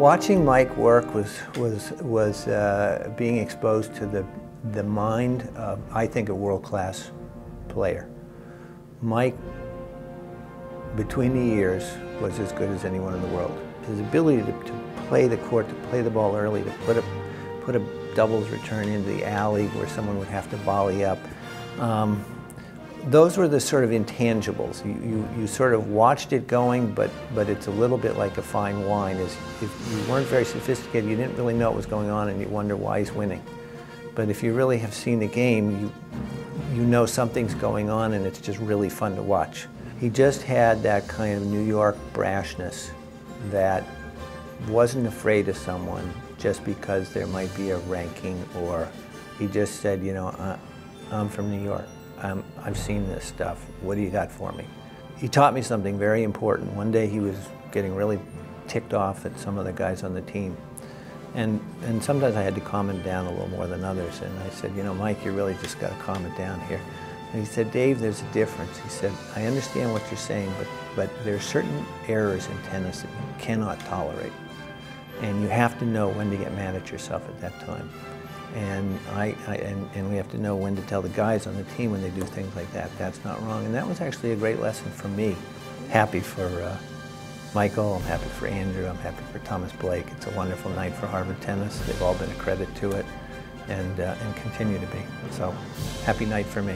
Watching Mike work was being exposed to the mind of, I think, a world-class player. Mike, between the years, was as good as anyone in the world. His ability to play the court, to play the ball early, to put a doubles return into the alley where someone would have to volley up. Those were the sort of intangibles. You sort of watched it going, but it's a little bit like a fine wine. If you weren't very sophisticated, you didn't really know what was going on and you wonder why he's winning. But if you really have seen the game, you know something's going on and it's just really fun to watch. He just had that kind of New York brashness that wasn't afraid of someone just because there might be a ranking, or he just said, you know, I'm from New York. I've seen this stuff. What do you got for me? He taught me something very important. One day he was getting really ticked off at some of the guys on the team. And sometimes I had to calm him down a little more than others. And I said, you know, Mike, you really just got to calm it down here. And he said, Dave, there's a difference. He said, I understand what you're saying, but there are certain errors in tennis that you cannot tolerate. And you have to know when to get mad at yourself at that time. And we have to know when to tell the guys on the team when they do things like that. That's not wrong. And that was actually a great lesson for me. Happy for Michael, I'm happy for Andrew, I'm happy for Thomas Blake. It's a wonderful night for Harvard tennis. They've all been a credit to it and continue to be. So, happy night for me.